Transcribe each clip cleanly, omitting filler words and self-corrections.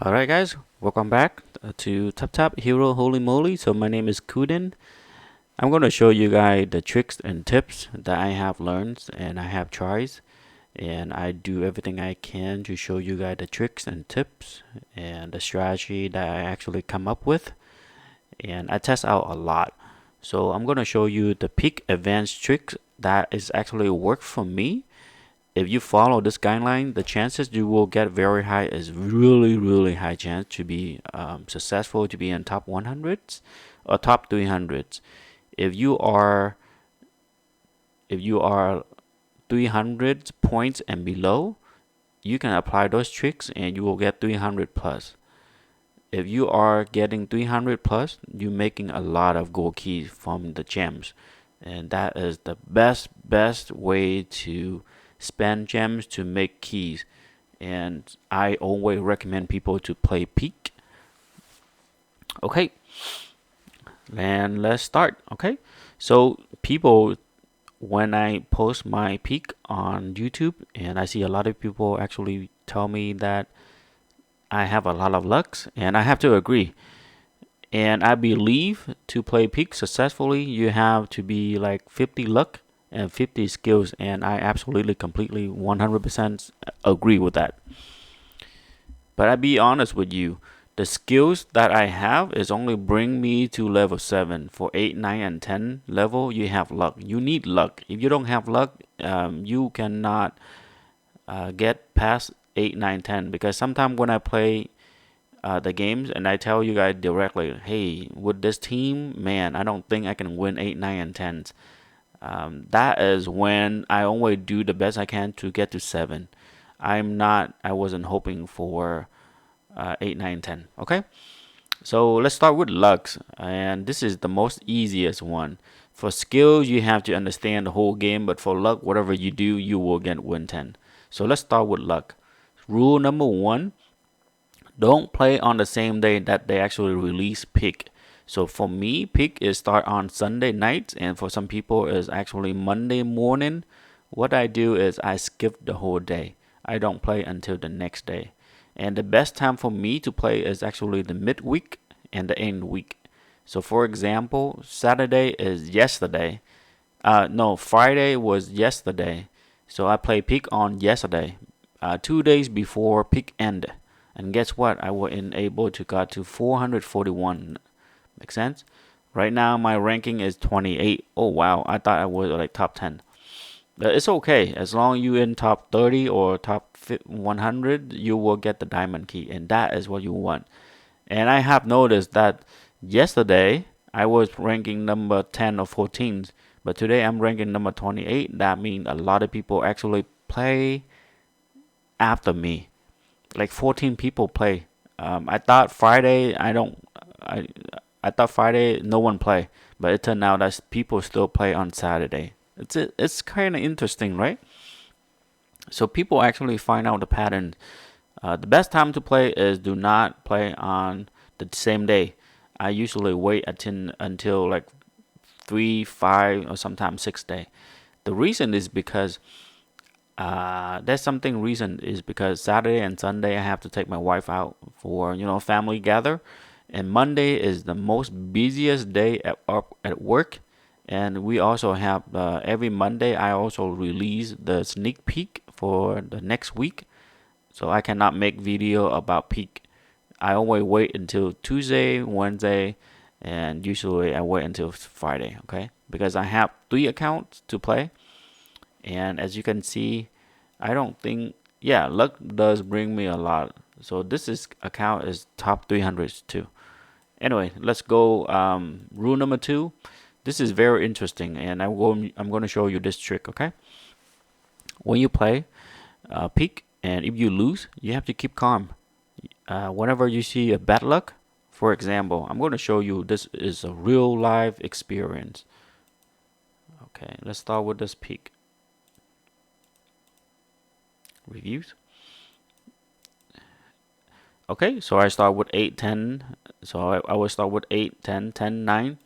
Alright guys, welcome back to Taptap Hero Holy Moly. So my name is Kuden. I'm going to show you guys the tricks and tips that I have learned and I have tried. And I do everything I can to show you guys the tricks and tips and the strategy that I actually come up with. And I test out a lot. So I'm going to show you the peak advanced tricks that is actually work for me. If you follow this guideline, the chances you will get very high is really high chance to be successful, to be in top 100s or top 300s. If you are 300 points and below, you can apply those tricks and you will get 300 plus. If you are getting 300 plus, you're making a lot of gold keys from the gems, and that is the best way to spend gems to make keys. And I always recommend people to play peak. Okay, and let's start. Okay, so people, when I post my peak on YouTube, and I see a lot of people actually tell me that I have a lot of lucks, and I have to agree. And I believe to play peak successfully, you have to be like 50 luck and 50 skills. And I absolutely, completely, 100% agree with that. But I be honest with you, the skills that I have is only bring me to level 7. For 8, 9, and 10 level, you have luck. You need luck. If you don't have luck, you cannot get past 8, 9, 10. Because sometimes when I play the games and I tell you guys directly, hey, with this team, man, I don't think I can win 8, 9, and 10s. That is when I always do the best I can to get to 7. I wasn't hoping for 8, 9, 10. Okay, so let's start with lucks, and this is the most easiest one. For skills, you have to understand the whole game, but for luck, whatever you do, you will get win 10. So let's start with luck. Rule number 1: don't play on the same day that they actually release pick. So for me, pick is start on Sunday night, and for some people is actually Monday morning. What I do is I skip the whole day. I don't play until the next day. And the best time for me to play is actually the midweek and the end week. So for example, Saturday is yesterday. No, Friday was yesterday. So I play pick on yesterday, 2 days before pick end. And guess what? I was able to got to 441. Make sense? Right now my ranking is 28. Oh wow, I thought I was like top 10. But it's okay as long as you in top 30 or top 100, you will get the diamond key, and that is what you want. And I have noticed that yesterday I was ranking number 10 or 14, but today I'm ranking number 28. That means a lot of people actually play after me. Like 14 people play. I thought Friday I thought Friday no one play, but it turned out that people still play on Saturday. It's kind of interesting, right? So people actually find out the pattern. The best time to play is do not play on the same day. I usually wait until like 3, 5, or sometimes 6 day. The reason is because there's something reason is because Saturday and Sunday I have to take my wife out for family gather, and Monday is the most busiest day at work, and we also have every Monday I also release the sneak peek for the next week, so I cannot make video about peak. I always wait until Tuesday, Wednesday, and usually I wait until Friday. Okay, because I have 3 accounts to play, and as you can see, I don't think, yeah, luck does bring me a lot. So this is account is top 300s too. Anyway, let's go. Rule number 2. This is very interesting, and I'm going to show you this trick. Okay, when you play peak, and if you lose, you have to keep calm. Whenever you see a bad luck, for example, I'm going to show you this is a real life experience. Okay, let's start with this peak. Reviews. Okay, so I start with 8, 10. So I will start with 8, 10, 10, 9.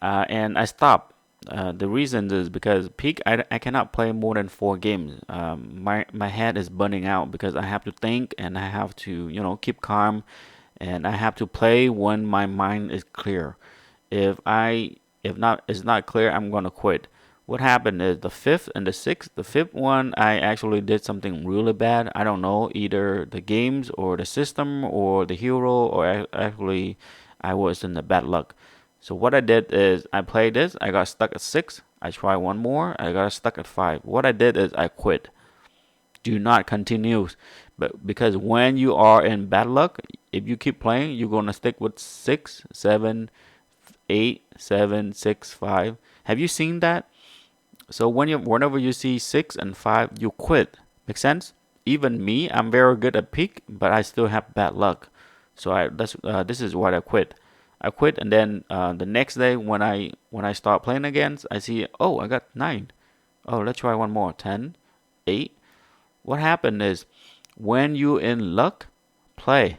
And I stop. The reason is because peak, I cannot play more than 4 games. My head is burning out because I have to think and I have to keep calm, and I have to play when my mind is clear. If I if not it's not clear, I'm gonna quit. What happened is the fifth and the sixth. The fifth one, I actually did something really bad. I don't know, either the games or the system or the hero, or actually I was in the bad luck. So what I did is I played this. I got stuck at 6. I tried one more. I got stuck at 5. What I did is I quit. Do not continue, but because when you are in bad luck, if you keep playing, you're gonna stick with 6, 7, 8, 7, 6, 5. Have you seen that? So whenever you see 6 and 5, you quit. Make sense? Even me, I'm very good at peak, but I still have bad luck. So this is why I quit. I quit, and then the next day when I start playing again, I see, oh, I got 9. Oh, let's try one more. 10, 8. What happened is when you in luck, play.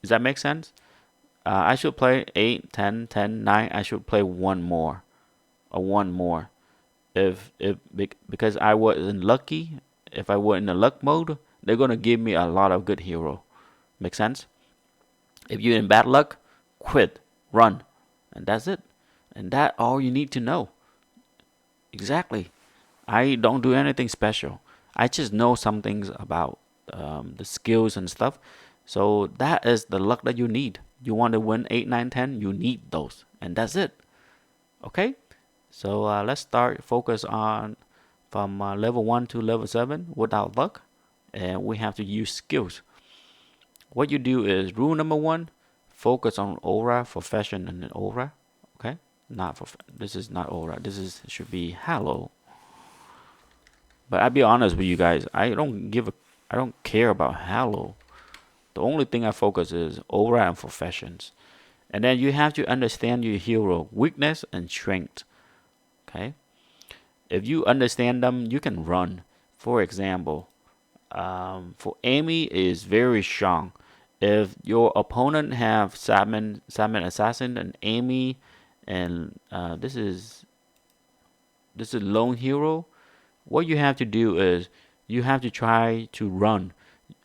Does that make sense? I should play 8, 10, 10, 9. I should play one more, or one more. If because I wasn't lucky, if I were in the luck mode, they're gonna give me a lot of good hero. Make sense? If you're in bad luck, quit, run, and that's it. And that all you need to know. Exactly. I don't do anything special. I just know some things about the skills and stuff. So that is the luck that you need. You want to win 8, 9, 10, you need those. And that's it. Okay? So let's start focus on from level 1 to level 7 without luck. And we have to use skills. What you do is rule number 1, focus on aura for fashion and aura. Okay? Not for this is not aura. Should be halo. But I'll be honest with you guys, I don't care about halo. The only thing I focus is aura and professions. And then you have to understand your hero weakness and strength. Okay? If you understand them, you can run. For example, for Amy is very strong. If your opponent have Salmon Assassin and Amy, and this is lone hero, what you have to do is you have to try to run.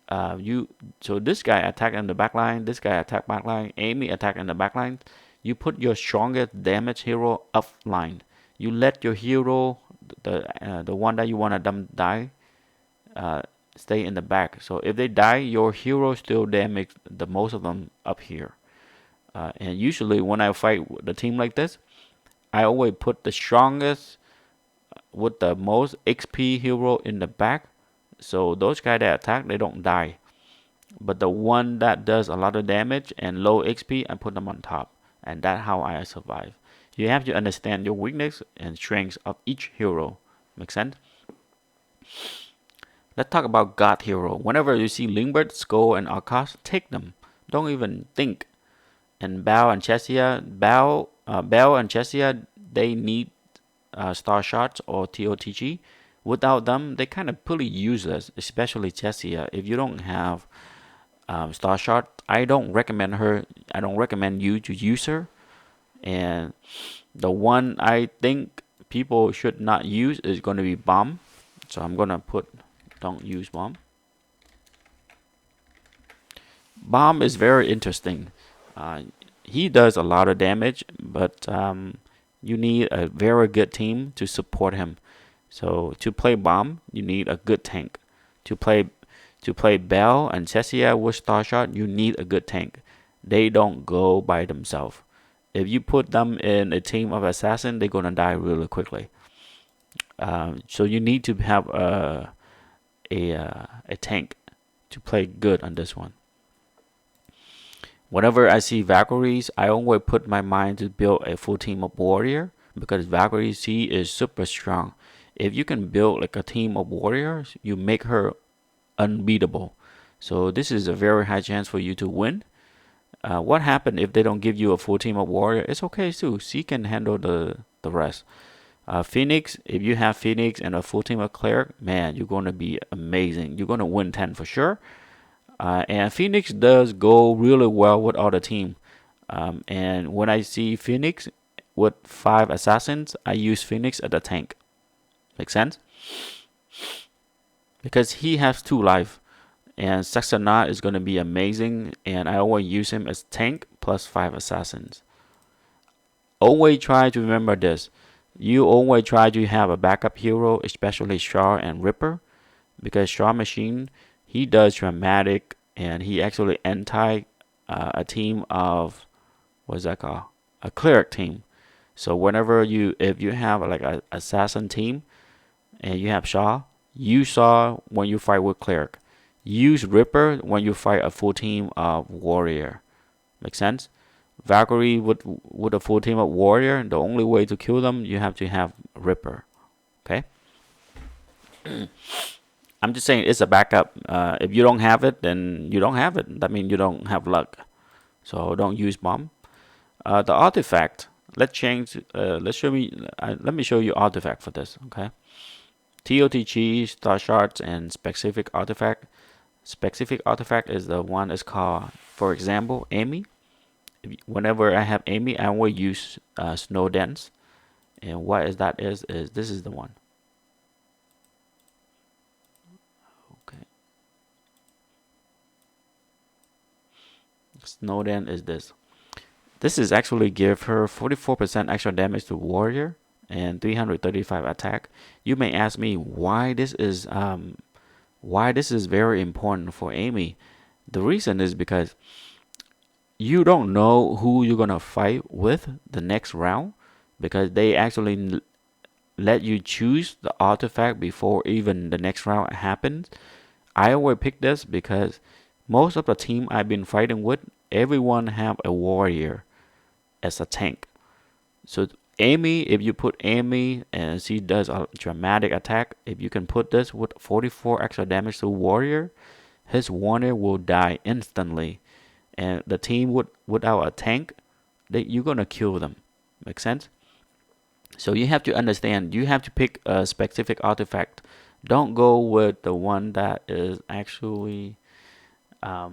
So this guy attack in the backline, this guy attack backline, Amy attack in the backline. You put your strongest damage hero offline. You let your hero, the one that you want them die, stay in the back. So if they die, your hero still damage the most of them up here. And usually when I fight the team like this, I always put the strongest with the most XP hero in the back. So those guys that attack, they don't die. But the one that does a lot of damage and low XP, I put them on top. And that's how I survive. You have to understand your weakness and strengths of each hero. Make sense? Let's talk about God hero. Whenever you see Linberg, Skuld, and Akash, take them. Don't even think. And baal and Chessia, baal and Chessia, they need star shots or TOTG. Without them, they kind of pretty useless, especially Chessia. If you don't have star shot, I don't recommend her. I don't recommend you to use her. And the one I think people should not use is going to be bomb. So I'm gonna put don't use bomb. Bomb is very interesting. He does a lot of damage, but you need a very good team to support him. So to play bomb, you need a good tank. To play baal and Chessia with star shot, you need a good tank. They don't go by themselves. If you put them in a team of assassin, they're gonna die really quickly. So you need to have a tank to play good on this one. Whenever I see Valkyries, I always put my mind to build a full team of warrior because Valkyrie C is super strong. If you can build like a team of warriors, you make her unbeatable. So this is a very high chance for you to win. What happened if they don't give you a full team of warrior? It's okay too. C can handle the rest. Phoenix, if you have Phoenix and a full team of Cleric, man, you're going to be amazing. You're going to win 10 for sure. And Phoenix does go really well with other team. And when I see Phoenix with 5 assassins, I use Phoenix as a tank. Make sense? Because he has 2 life, and Xexonoth is going to be amazing, and I always use him as tank plus 5 assassins. Always try to remember this. You always try to have a backup hero, especially Char and Ripper, because Char Machine, he does dramatic, and he actually anti a team of, what's that called? A Cleric team. So whenever if you have like a assassin team and you have Char, use Char when you fight with Cleric. Use Ripper when you fight a full team of Warrior. Make sense? Valkyrie with a full team of Warrior, the only way to kill them, you have to have Ripper. Okay? I'm just saying it's a backup. If you don't have it, then you don't have it. That means you don't have luck. So don't use bomb. The artifact. Let's change. Let me show you artifact for this. Okay. TOTG, star shards, and specific artifact. Specific artifact is the one that's called, for example, Amy. Whenever I have Amy, I will use Snow Dance. And what is that is this is the one. Okay. Snow Dance is this. This is actually give her 44% extra damage to warrior and 335 attack. You may ask me why this is very important for Amy. The reason is because you don't know who you're gonna fight with the next round, because they actually let you choose the artifact before even the next round happens. I always pick this because most of the team I've been fighting with, everyone have a warrior as a tank. So Amy, if you put Amy and she does a dramatic attack, if you can put this with 44 extra damage to warrior, his warrior will die instantly. And the team without a tank, you're gonna kill them. Make sense? So you have to understand, you have to pick a specific artifact. Don't go with the one that is actually I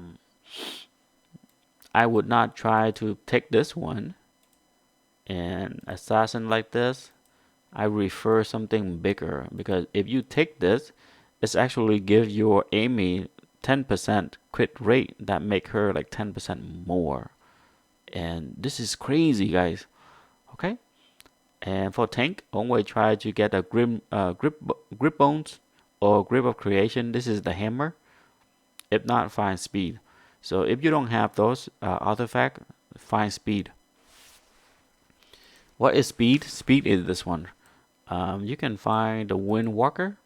would not try to take this one and assassin like this. I prefer something bigger, because if you take this, it's actually give your Amy 10% crit rate, that make her like 10% more. And this is crazy, guys. Okay. And for tank, always try to get a grip bones or grip of creation. This is the hammer. If not, find speed. So if you don't have those artifact, find speed. What is speed? Speed is this one. You can find the Wind Walker,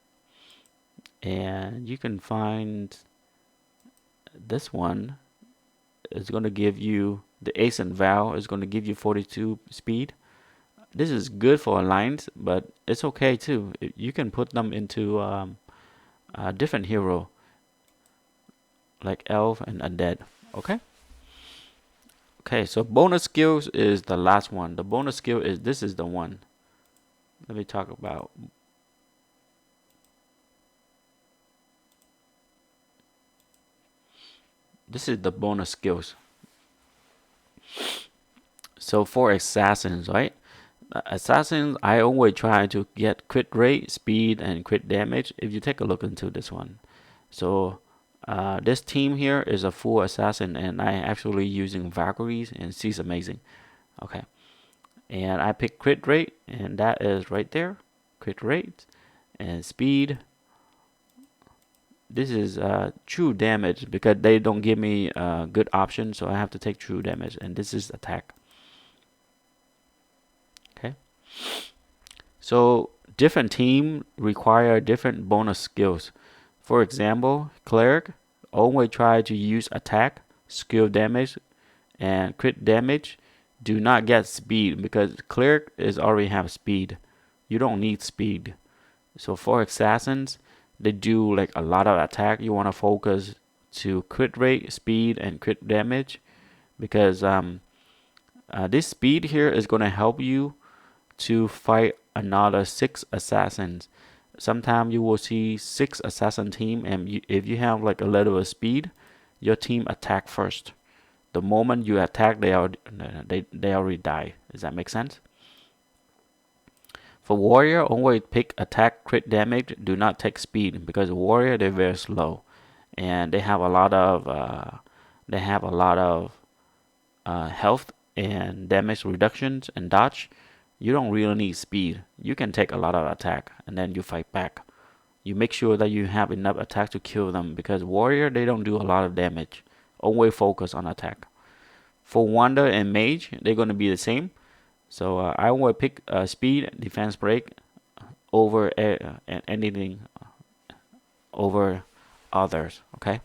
and you can find this one. It's going to give you the Ace and Val. Is going to give you 42 speed. This is good for alliance, but it's okay too. You can put them into a different hero, like Elf and Undead. Okay. Okay, so bonus skills is the last one. The bonus skill is, this is the one. Let me talk about. This is the bonus skills. So for assassins, right? Assassins, I always try to get crit rate, speed, and crit damage. If you take a look into this one. So this team here is a full assassin, and I actually using Valkyries, and she's amazing. Okay. And I pick crit rate, and that is right there. Crit rate and speed. This is true damage, because they don't give me a good option, so I have to take true damage. And this is attack. Okay. So different team require different bonus skills. For example, Cleric always try to use attack, skill damage, and crit damage. Do not get speed, because Cleric is already have speed. You don't need speed. So for assassins, they do like a lot of attack. You want to focus to crit rate, speed, and crit damage, because this speed here is going to help you to fight another 6 assassins. Sometimes you will see 6 assassin team, and if you have like a little of speed, your team attack first. The moment you attack, they already die. Does that make sense? For warrior, always pick attack, crit damage. Do not take speed because warrior they're very slow, and they have a lot of health and damage reductions and dodge. You don't really need speed. You can take a lot of attack and then you fight back. You make sure that you have enough attack to kill them because warrior they don't do a lot of damage. Always focus on attack. For Wanda and Mage, they're going to be the same. So I will pick speed, defense break over anything over others. Okay.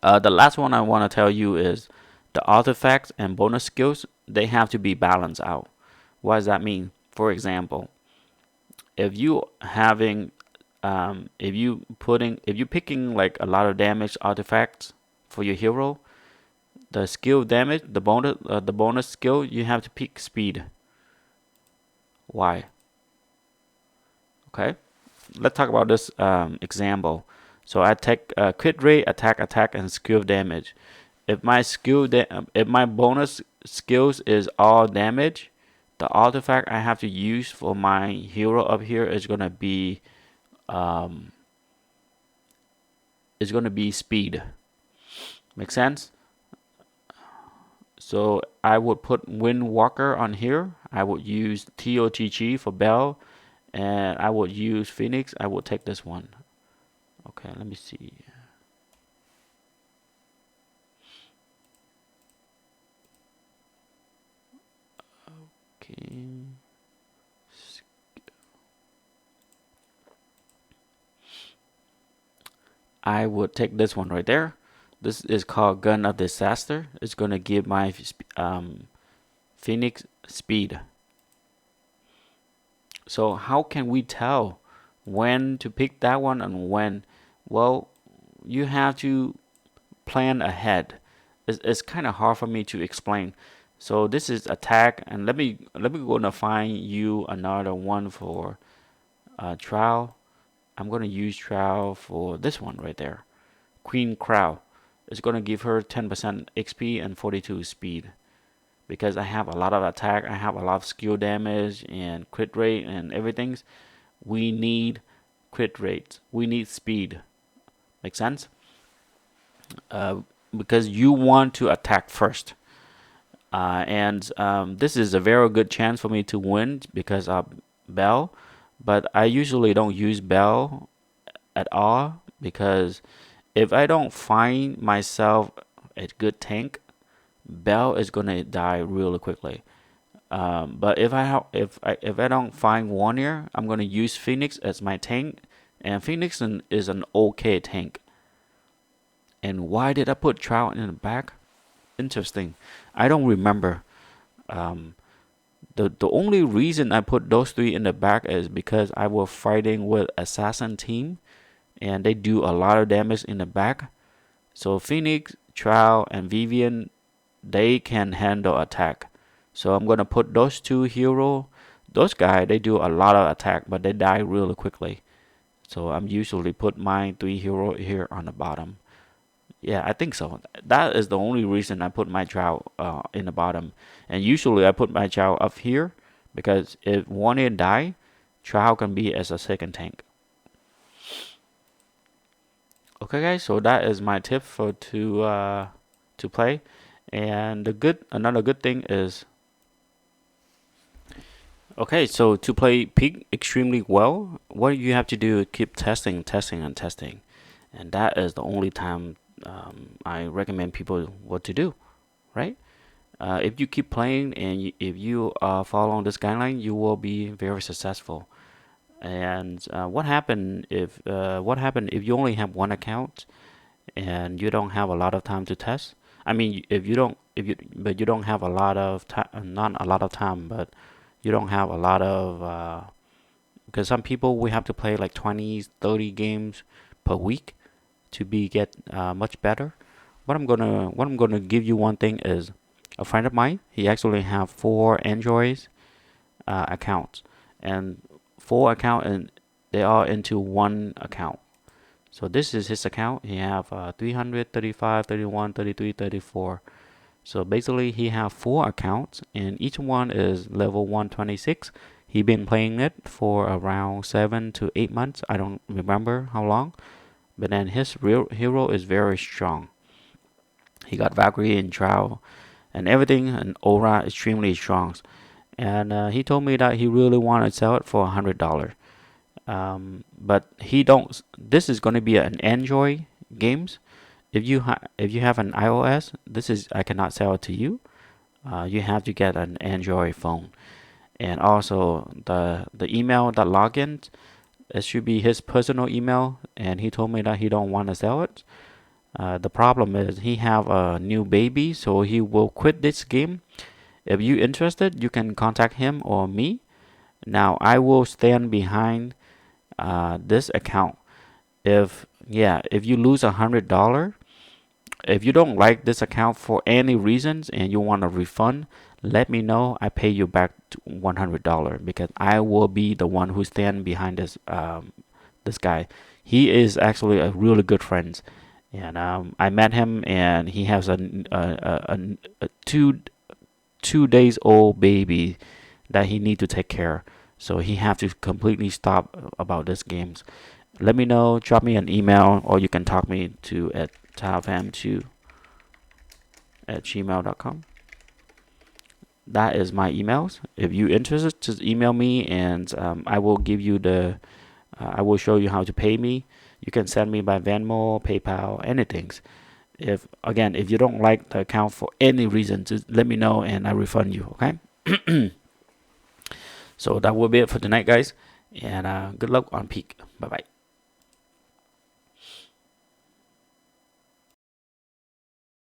The last one I want to tell you is the artifacts and bonus skills. They have to be balanced out. What does that mean? For example, if you having if you picking like a lot of damage artifacts for your hero, the skill damage, the bonus skill, you have to pick speed. Why? Okay, let's talk about this example. So I take crit rate, attack, and skill damage. If my if my bonus skills is all damage, the artifact I have to use for my hero up here is gonna be speed. Make sense? So I would put Windwalker on here. I would use TOTG for Bell, and I would use Phoenix. I will take this one. Okay, let me see. Okay. I would take this one right there. This is called Gun of Disaster. It's going to give my Phoenix speed. So how can we tell when to pick that one and when? Well, you have to plan ahead. It's kind of hard for me to explain. So this is attack, and let me go and find you another one for trial. I'm gonna use trial for this one right there. Queen Crow. It's gonna give her 10% XP and 42 speed. Because I have a lot of attack, I have a lot of skill damage and crit rate and everything. We need crit rate. We need speed. Make sense? Because you want to attack first. And this is a very good chance for me to win because of Bell. But I usually don't use Bell at all because if I don't find myself a good tank, Bell is gonna die really quickly. But if I don't find Warrior, I'm gonna use Phoenix as my tank, and Phoenix is an okay tank. And why did I put Trout in the back? Interesting. I don't remember. The only reason I put those three in the back is because I was fighting with Assassin team, and they do a lot of damage in the back. So Phoenix, Trout, and Vivian, they can handle attack. So I'm gonna put those two hero. Those guys they do a lot of attack, but they die really quickly. So I'm usually put my three hero here on the bottom. Yeah, I think so. That is the only reason I put my child in the bottom. And usually I put my child up here because if one in die, child can be as a second tank. Okay, guys. So that is my tip for to play. And another good thing is okay. So to play Pig extremely well, what you have to do is keep testing, and testing, and that is the only time I recommend people what to do, right? If you keep playing and if you follow this guideline, you will be very successful. And what happened if you only have one account and you don't have a lot of time to test? I mean, if you don't but you don't have a lot of time, not a lot of time, but you don't have a lot of because some people we have to play like 20, 30 games per week to get much better. What I'm gonna give you one thing is a friend of mine. He actually have 4 Android accounts and 4 account and they are into one account. So this is his account. He have 335, 31, 33, 34. So basically he have 4 accounts and each one is level 126. He been playing it for around 7 to 8 months. I don't remember how long. But then his real hero is very strong. He got Valkyrie in trial and everything, and aura extremely strong. And he told me that he really want to sell it for $100. But he don't. This is going to be an Android games. If you have an iOS, this is I cannot sell it to you. You have to get an Android phone. And also the email that login, it should be his personal email. And he told me that he don't want to sell it. The problem is he have a new baby, so he will quit this game. If you interested, you can contact him or me. Now I will stand behind this account. If you lose $100, if you don't like this account for any reasons and you want a refund, let me know. I pay you back $100 because I will be the one who stand behind this guy. He is actually a really good friend, and I met him, and he has a 2 days old baby that he need to take care. So he have to completely stop about this games. Let me know. Drop me an email, or you can talk me to at talfam2@gmail.com. That is my emails. If you interested, just email me, and I will give you I will show you how to pay me. You can send me by Venmo, PayPal, anything. If you don't like the account for any reason, just let me know and I refund you. Okay. So that will be it for tonight, guys. And good luck on peak. Bye bye.